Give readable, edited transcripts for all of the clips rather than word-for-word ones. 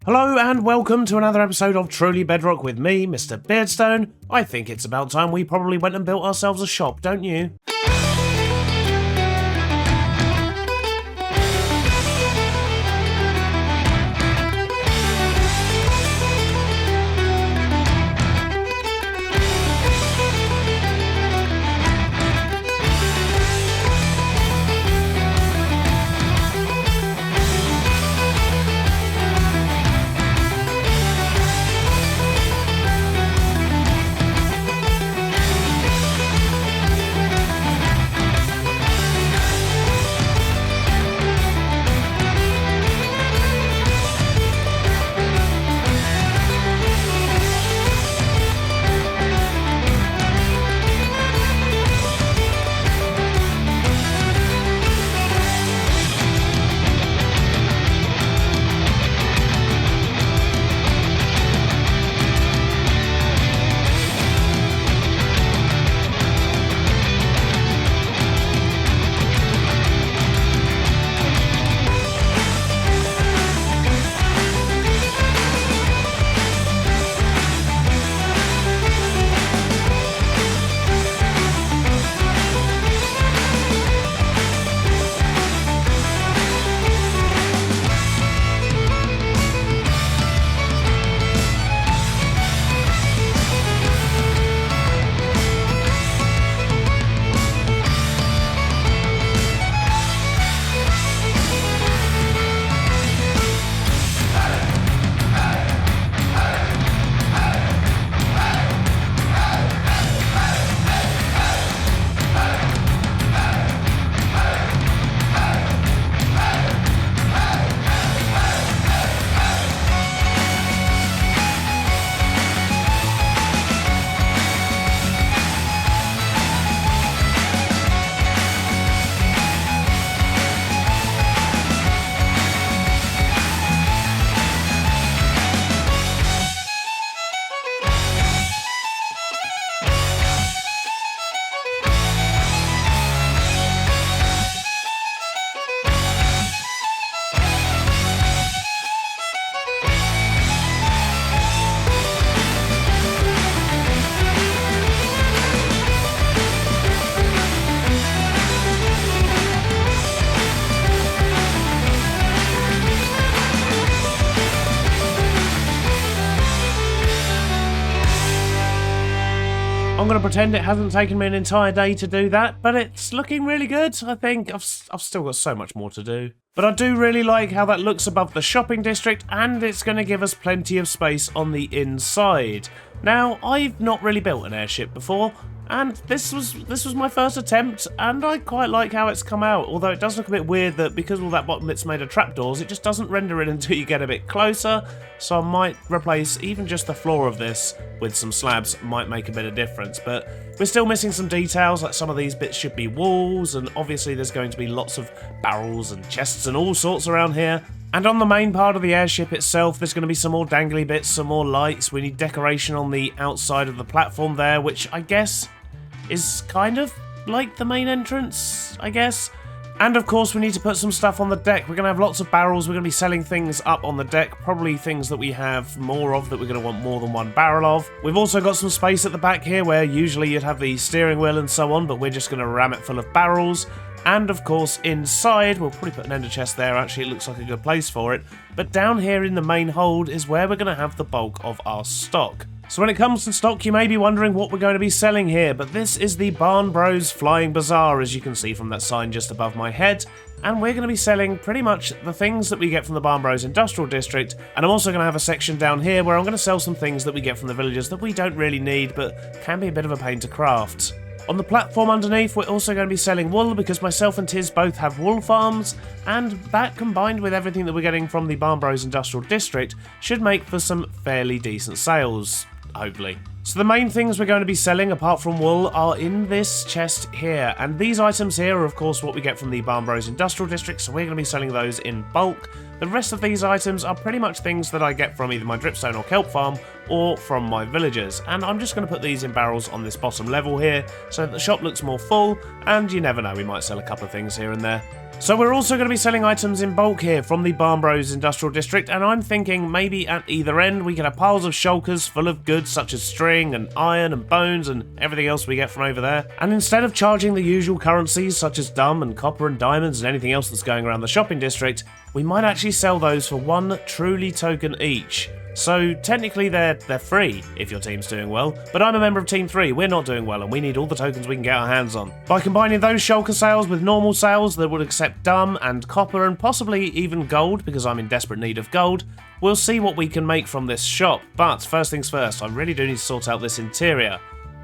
Hello and welcome to another episode of Truly Bedrock with me, Mr. Beardstone. I think it's about time we probably went and built ourselves a shop, don't you? I'm going to pretend it hasn't taken me an entire day to do that, but it's looking really good. I think I've still got so much more to do. But I do really like how that looks above the shopping district, and it's going to give us plenty of space on the inside. Now, I've not really built an airship before, and this was my first attempt, and I quite like how it's come out, although it does look a bit weird that because all that bottom bit's made of trapdoors, it just doesn't render it until you get a bit closer, so I might replace even just the floor of this with some slabs, might make a bit of difference, but we're still missing some details, like some of these bits should be walls, and obviously there's going to be lots of barrels and chests and all sorts around here. And on the main part of the airship itself, there's going to be some more dangly bits, some more lights. We need decoration on the outside of the platform there, which I guess is kind of like the main entrance, I guess. And of course we need to put some stuff on the deck. We're going to have lots of barrels. We're going to be selling things up on the deck, probably things that we have more of that we're going to want more than one barrel of. We've also got some space at the back here where usually you'd have the steering wheel and so on, but we're just going to ram it full of barrels. And of course inside, we'll probably put an ender chest there, actually it looks like a good place for it. But down here in the main hold is where we're going to have the bulk of our stock. So when it comes to stock, you may be wondering what we're going to be selling here, but this is the Barn Bros Flying Bazaar, as you can see from that sign just above my head, and we're going to be selling pretty much the things that we get from the Barn Bros Industrial District, and I'm also going to have a section down here where I'm going to sell some things that we get from the villagers that we don't really need, but can be a bit of a pain to craft. On the platform underneath, we're also going to be selling wool because myself and Tiz both have wool farms, and that combined with everything that we're getting from the Barn Bros Industrial District should make for some fairly decent sales. Hopefully. So the main things we're going to be selling, apart from wool, are in this chest here. And these items here are, of course, what we get from the Barn Bros Industrial District, so we're going to be selling those in bulk. The rest of these items are pretty much things that I get from either my dripstone or kelp farm, or from my villagers. And I'm just going to put these in barrels on this bottom level here, so that the shop looks more full, and you never know, we might sell a couple of things here and there. So we're also going to be selling items in bulk here from the Barn Bros Industrial District, and I'm thinking maybe at either end we can have piles of shulkers full of goods such as string and iron and bones and everything else we get from over there. And instead of charging the usual currencies such as dumb and copper and diamonds and anything else that's going around the shopping district, we might actually sell those for 1 truly token each. So technically they're free if your team's doing well, but I'm a member of Team 3, we're not doing well and we need all the tokens we can get our hands on. By combining those shulker sales with normal sales that would accept dumb and copper and possibly even gold, because I'm in desperate need of gold, we'll see what we can make from this shop. But first things first, I really do need to sort out this interior.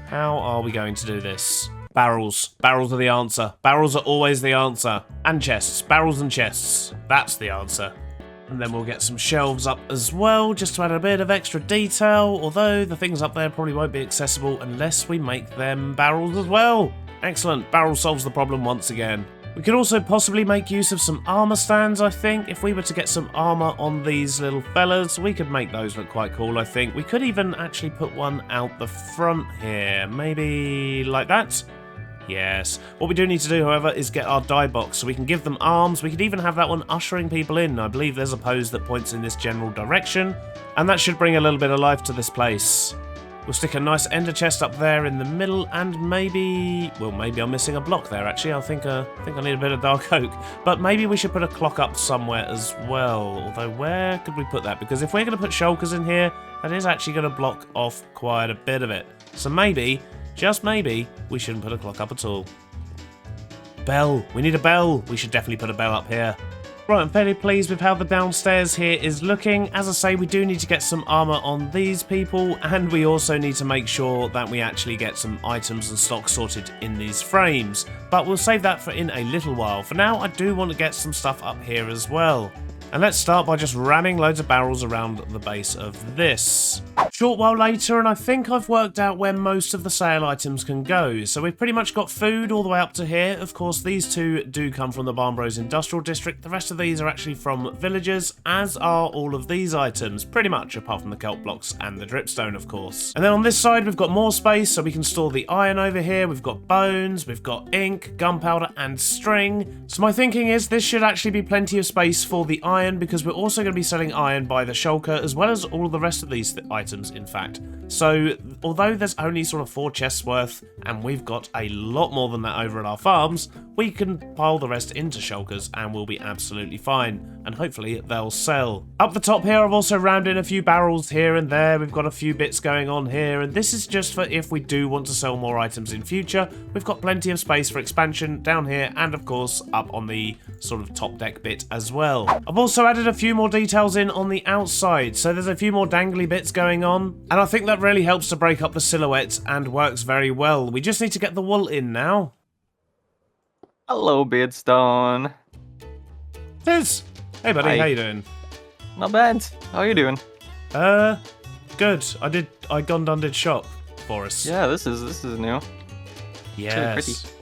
How are we going to do this? Barrels. Barrels are the answer. Barrels are always the answer. And chests. Barrels and chests. That's the answer. And then we'll get some shelves up as well, just to add a bit of extra detail, although the things up there probably won't be accessible unless we make them barrels as well. Excellent, barrel solves the problem once again. We could also possibly make use of some armor stands, I think. If we were to get some armor on these little fellas, we could make those look quite cool, I think. We could even actually put one out the front here, maybe like that. Yes. What we do need to do, however, is get our die box so we can give them arms. We could even have that one ushering people in. I believe there's a pose that points in this general direction, and that should bring a little bit of life to this place. We'll stick a nice ender chest up there in the middle, and maybe... well, maybe I'm missing a block there, actually. I think I need a bit of dark oak. But maybe we should put a clock up somewhere as well. Although, where could we put that? Because if we're going to put shulkers in here, that is actually going to block off quite a bit of it. So maybe... just maybe, we shouldn't put a clock up at all. Bell. We need a bell. We should definitely put a bell up here. Right, I'm fairly pleased with how the downstairs here is looking. As I say, we do need to get some armor on these people, and we also need to make sure that we actually get some items and stock sorted in these frames. But we'll save that for in a little while. For now, I do want to get some stuff up here as well. And let's start by just ramming loads of barrels around the base of this. Short while later, and I think I've worked out where most of the sale items can go. So we've pretty much got food all the way up to here. Of course, these two do come from the Barn Bros Industrial District. The rest of these are actually from villagers, as are all of these items, pretty much, apart from the kelp blocks and the dripstone, of course. And then on this side, we've got more space, so we can store the iron over here. We've got bones, we've got ink, gunpowder, and string. So my thinking is this should actually be plenty of space for the iron, because we're also going to be selling iron by the shulker, as well as all of the rest of these items, in fact. So, although there's only sort of 4 chests worth, and we've got a lot more than that over at our farms, we can pile the rest into shulkers and we'll be absolutely fine, and hopefully they'll sell. Up the top here, I've also rammed in a few barrels here and there. We've got a few bits going on here, and this is just for if we do want to sell more items in future. We've got plenty of space for expansion down here, and of course up on the sort of top deck bit as well. I've also added a few more details in on the outside, so there's a few more dangly bits going on, and I think that really helps to break up the silhouette and works very well. We just need to get the wool in now. Hello, Beardstone. Tiz! Hey buddy, Hi. how you doing? Not bad. How are you doing? Good. I gone done did shop for us. Yeah, this is new. Yes.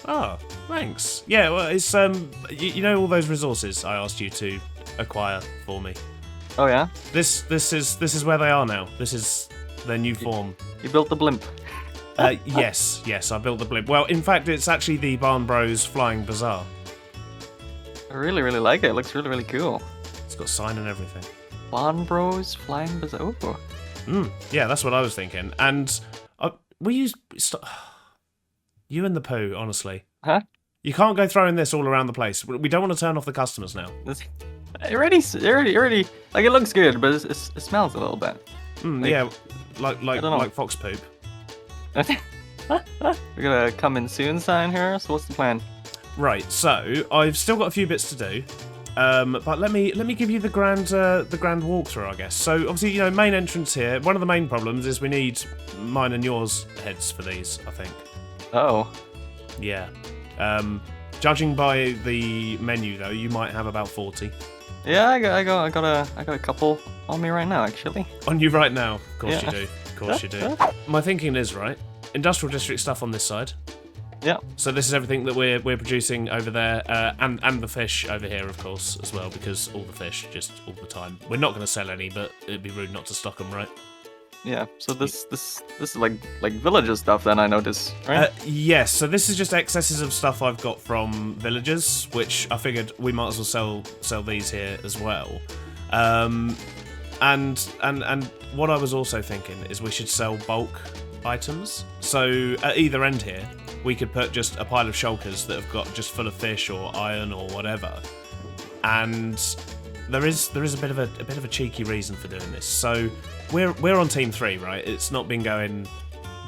Oh, thanks. Yeah, well, it's you know all those resources I asked you to acquire for me. Oh yeah. This is where they are now. This is their new form. You built the blimp. Yes, I built the blimp. Well, in fact, it's actually the Barn Bros Flying Bazaar. I really like it. It looks really cool. It's got a sign and everything. Barn Bros Flying Bazaar. Oh. Yeah, that's what I was thinking. And we use you and the poo, honestly. Huh? You can't go throwing this all around the place. We don't want to turn off the customers now. It already. Like, it looks good, but it smells a little bit. Yeah, like fox poop. We're gonna come in soon sign here. So what's the plan? Right. So I've still got a few bits to do. But let me give you the grand walkthrough, I guess. So obviously, you know, main entrance here. One of the main problems is we need mine and yours heads for these, I think. Oh. Yeah. Judging by the menu, though, you might have about 40. Yeah, I got a couple on me right now, actually. On you right now? Of course Yeah. you do. Of course you do. My thinking is, right, industrial district stuff on this side. Yeah. So this is everything that we're producing over there, and the fish over here, of course, as well, because all the fish, just all the time. We're not going to sell any, but it'd be rude not to stock them, right? Yeah. So this is like villager stuff. Then I notice, right? Yes. So this is just excesses of stuff I've got from villagers, which I figured we might as well sell these here as well. And what I was also thinking is we should sell bulk items. So at either end here, we could put just a pile of shulkers that have got just full of fish or iron or whatever. And there is a bit of a cheeky reason for doing this. So we're on team 3, right? It's not been going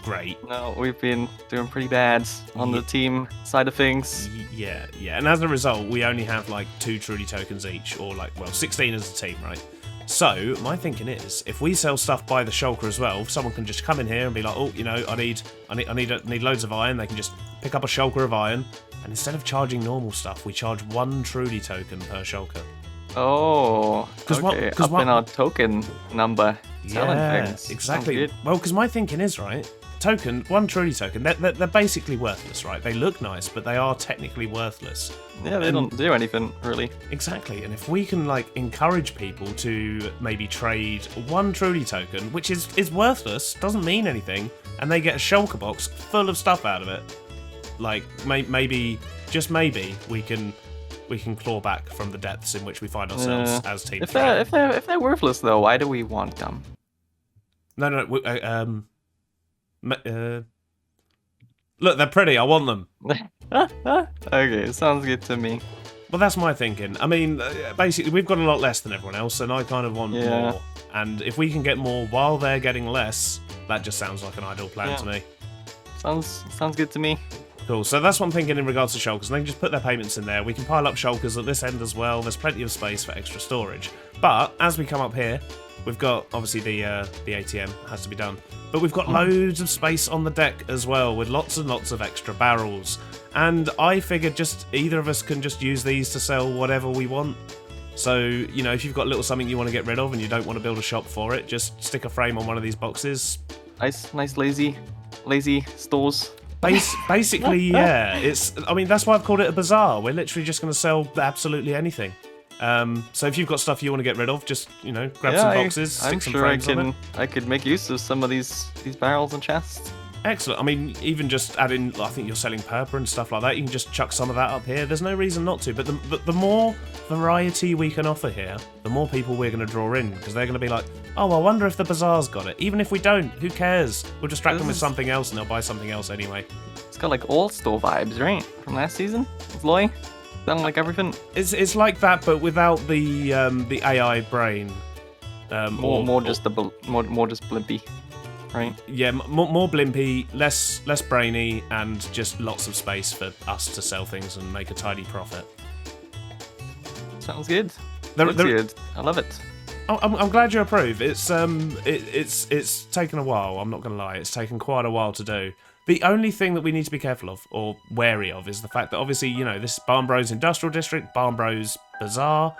great. No, we've been doing pretty bad on the team side of things. Yeah. And as a result, we only have like 2 truly tokens each, or 16 as a team, right? So my thinking is, if we sell stuff by the shulker as well, someone can just come in here and be like, oh, I need loads of iron. They can just pick up a shulker of iron, and instead of charging normal stuff, we charge 1 truly token per shulker. Oh, okay. Up in our token number. Yeah, things. exactly. Well, because my thinking is, right, 1 truly token, they're basically worthless, right? They look nice, but they are technically worthless. Yeah, they don't do anything, really. Exactly, and if we can, encourage people to maybe trade 1 truly token, which is worthless, doesn't mean anything, and they get a shulker box full of stuff out of it, maybe, just maybe, we can claw back from the depths in which we find ourselves as Team 3. If they're worthless, though, why do we want them? No, look, they're pretty. I want them. Okay, sounds good to me. Well, that's my thinking. I mean, basically, we've got a lot less than everyone else, and I kind of want more. And if we can get more while they're getting less, that just sounds like an ideal plan to me. Sounds good to me. Cool, so that's what I'm thinking in regards to shulkers. They can just put their payments in there. We can pile up shulkers at this end as well. There's plenty of space for extra storage. But as we come up here, we've got, obviously, the ATM has to be done. But we've got loads of space on the deck as well, with lots and lots of extra barrels. And I figured just either of us can just use these to sell whatever we want. So, if you've got a little something you want to get rid of and you don't want to build a shop for it, just stick a frame on one of these boxes. Nice lazy stores. Basically, yeah. That's why I've called it a bazaar. We're literally just going to sell absolutely anything. So if you've got stuff you want to get rid of, just grab some boxes, stick some frames on it. I could make use of some of these barrels and chests. Excellent. I mean, even just adding, I think you're selling purple and stuff like that. You can just chuck some of that up here. There's no reason not to. But the more variety we can offer here, the more people we're going to draw in, because they're going to be like, oh, I wonder if the bazaar's got it. Even if we don't, who cares? We'll distract them with something else, and they'll buy something else anyway. It's got old store vibes, right? From last season, Zloy. Sound like everything. It's like that, but without the AI brain. More just blimpy, right? Yeah, more blimpy, less brainy, and just lots of space for us to sell things and make a tidy profit. Sounds good. Looks good. I love it. I'm glad you approve. It's taken a while. I'm not gonna lie. It's taken quite a while to do. The only thing that we need to be careful of, or wary of, is the fact that obviously, this is Barn Bros Industrial District, Barn Bros Bazaar.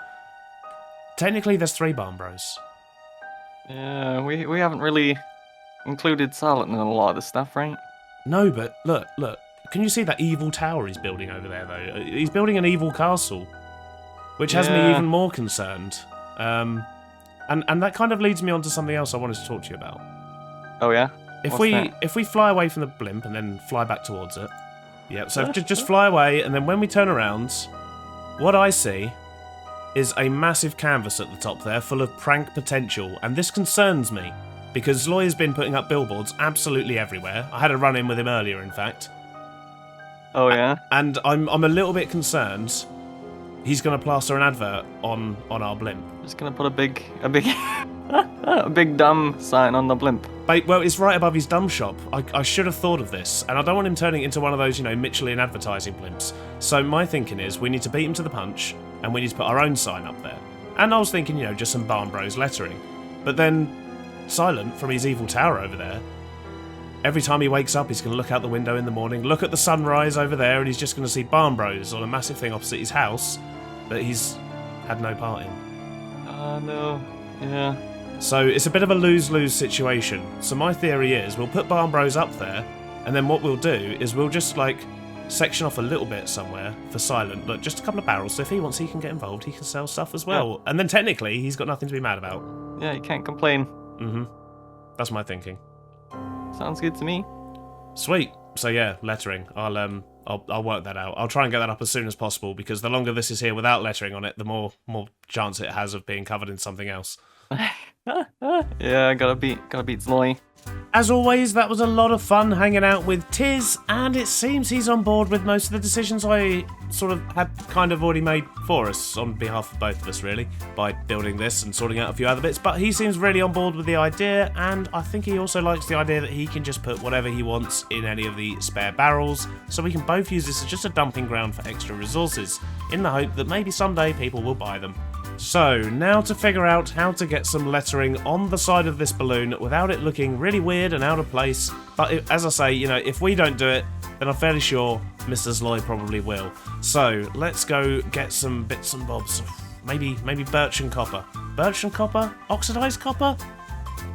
Technically, there's 3 Barn Bros. Yeah, we haven't really included Silent in a lot of this stuff, right? No, but look. Can you see that evil tower he's building over there, though? He's building an evil castle, which has me even more concerned. And that kind of leads me on to something else I wanted to talk to you about. Oh, yeah? If we fly away from the blimp and then fly back towards it, so just fly away, and then when we turn around, what I see is a massive canvas at the top there full of prank potential, and this concerns me because Zloy has been putting up billboards absolutely everywhere. I had a run-in with him earlier, in fact. Oh yeah, and I'm a little bit concerned. He's going to plaster an advert on our blimp. Just going to put a big a big dumb sign on the blimp. Well, it's right above his dumb shop. I should have thought of this, and I don't want him turning into one of those, Michelin advertising blimps. So my thinking is we need to beat him to the punch, and we need to put our own sign up there. And I was thinking, just some Barn Bros lettering. But then, Silent, from his evil tower over there, every time he wakes up, he's going to look out the window in the morning, look at the sunrise over there, and he's just going to see Barn Bros on a massive thing opposite his house that he's had no part in. No. Yeah. So it's a bit of a lose-lose situation. So my theory is we'll put Barn Bros up there, and then what we'll do is we'll just, section off a little bit somewhere for Silent. Look, just a couple of barrels, so if he wants, he can get involved. He can sell stuff as well. Yeah. And then technically, he's got nothing to be mad about. Yeah, you can't complain. Mm-hmm. That's my thinking. Sounds good to me. Sweet. So yeah, lettering. I'll work that out. I'll try and get that up as soon as possible because the longer this is here without lettering on it, the more chance it has of being covered in something else. Yeah, gotta beat Zloy. As always, that was a lot of fun hanging out with Tiz, and it seems he's on board with most of the decisions I sort of had kind of already made for us on behalf of both of us, really, by building this and sorting out a few other bits. But he seems really on board with the idea, and I think he also likes the idea that he can just put whatever he wants in any of the spare barrels, so we can both use this as just a dumping ground for extra resources, in the hope that maybe someday people will buy them. So, now to figure out how to get some lettering on the side of this balloon without it looking really weird and out of place. But as I say, you know, if we don't do it, then I'm fairly sure Mr. Zloy probably will. So, let's go get some bits and bobs. Maybe birch and copper. Birch and copper? Oxidized copper?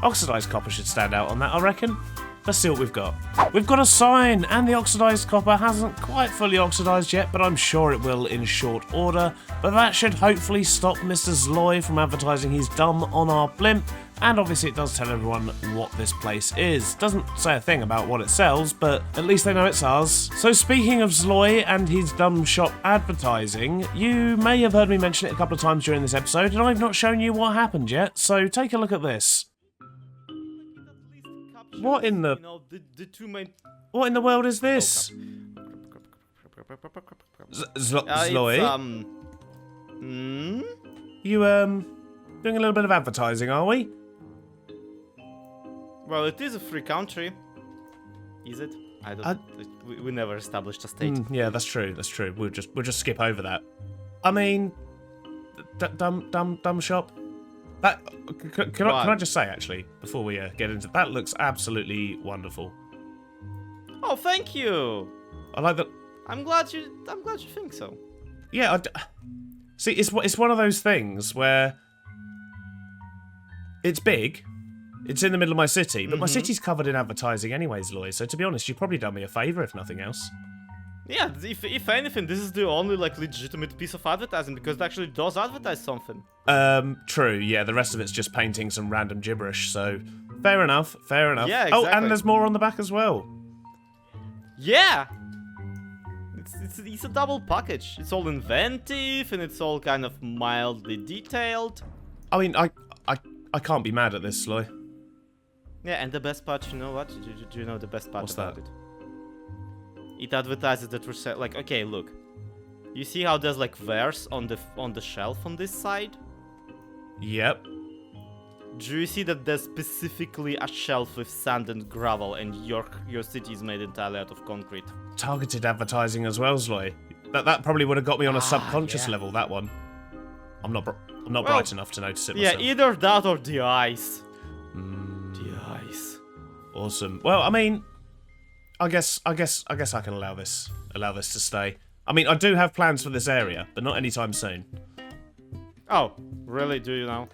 Oxidized copper should stand out on that, I reckon. Let's see what we've got. We've got a sign, and the oxidized copper hasn't quite fully oxidized yet, but I'm sure it will in short order. But that should hopefully stop Mr. Zloy from advertising he's dumb on our blimp, and obviously it does tell everyone what this place is. Doesn't say a thing about what it sells, but at least they know it's ours. So speaking of Zloy and his dumb shop advertising, you may have heard me mention it a couple of times during this episode, and I've not shown you what happened yet, so take a look at this. What in the... What in the world is this? Zloy? You, doing a little bit of advertising, are we? Well, it is a free country. Is it? I don't... we never established a state. Yeah, that's true, that's true. We'll just skip over that. I mean... Dumb shop? That can I just say, actually, before we get into that, looks absolutely wonderful. Oh, thank you. I like that. I'm glad you think so. Yeah. See, it's one of those things where it's big, it's in the middle of my city, but my city's covered in advertising anyways, Zloy. So to be honest, you've probably done me a favour, if nothing else. Yeah, if anything, this is the only like legitimate piece of advertising because it actually does advertise something. True. Yeah, the rest of it's just painting some random gibberish. So fair enough. Fair enough. Yeah, exactly. Oh, and there's more on the back as well. Yeah. It's a double package. It's all inventive and it's all kind of mildly detailed. I mean, I can't be mad at this, Zloy. Yeah, and the best part, you know what? Do you know the best part about it? It advertises that we're like, okay, look. You see how there's like verse on the shelf on this side? Yep. Do you see that there's specifically a shelf with sand and gravel and your city is made entirely out of concrete? Targeted advertising as well, Zloy. That probably would have got me on a subconscious level, that one. I'm not bright enough to notice it myself. Yeah, either that or the ice. The ice. Awesome. Well, I mean, I guess I can allow this to stay. I mean, I do have plans for this area, but not anytime soon. Oh, really? Do you now?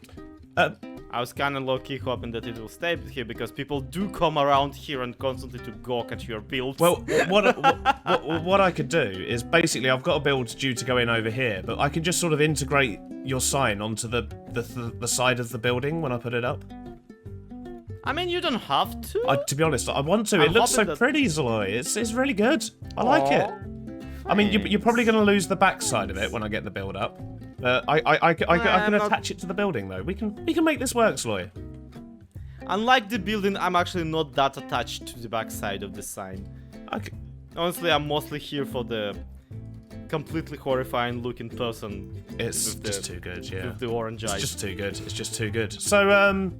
I was kind of low-key hoping that it will stay here because people do come around here and constantly to gawk at your builds. Well, what I could do is basically I've got a build due to go in over here, but I can just sort of integrate your sign onto the side of the building when I put it up. I mean, you don't have to. To be honest, I want to. It looks so pretty, Zloy. It's really good. I like it. I mean, you're probably going to lose the back side of it when I get the build up. I can attach it to the building though. We can make this work, Zloy. Unlike the building, I'm actually not that attached to the back side of the sign. Okay. Honestly, I'm mostly here for the completely horrifying looking person. It's just too good, yeah. With the orange eyes. It's just too good. It's just too good. So,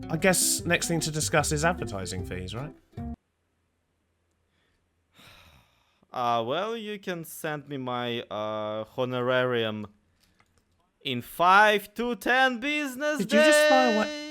I guess next thing to discuss is advertising fees, right? Well, you can send me my honorarium in 5 to 10 business days. Did you just fly away?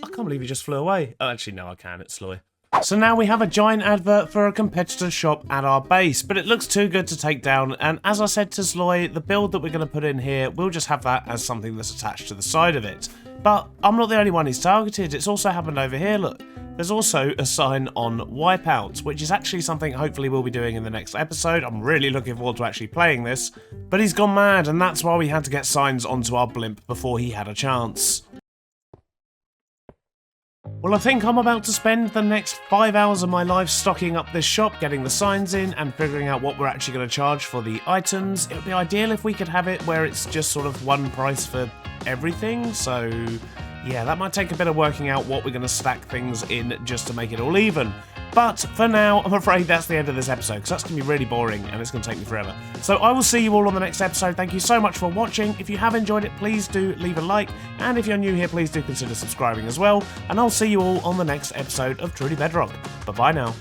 I can't believe you just flew away. Oh, actually, no, I can. It's Zloy. So now we have a giant advert for a competitor's shop at our base, but it looks too good to take down, and as I said to Zloy, the build that we're going to put in here, we'll just have that as something that's attached to the side of it. But I'm not the only one he's targeted, it's also happened over here, look. There's also a sign on Wipeout, which is actually something hopefully we'll be doing in the next episode. I'm really looking forward to actually playing this, but he's gone mad, and that's why we had to get signs onto our blimp before he had a chance. Well, I think I'm about to spend the next 5 hours of my life stocking up this shop, getting the signs in, and figuring out what we're actually going to charge for the items. It would be ideal if we could have it where it's just sort of one price for everything, so yeah, that might take a bit of working out what we're going to stack things in just to make it all even. But for now, I'm afraid that's the end of this episode, because that's going to be really boring and it's going to take me forever. So I will see you all on the next episode. Thank you so much for watching. If you have enjoyed it, please do leave a like. And if you're new here, please do consider subscribing as well. And I'll see you all on the next episode of Truly Bedrock. Bye-bye now.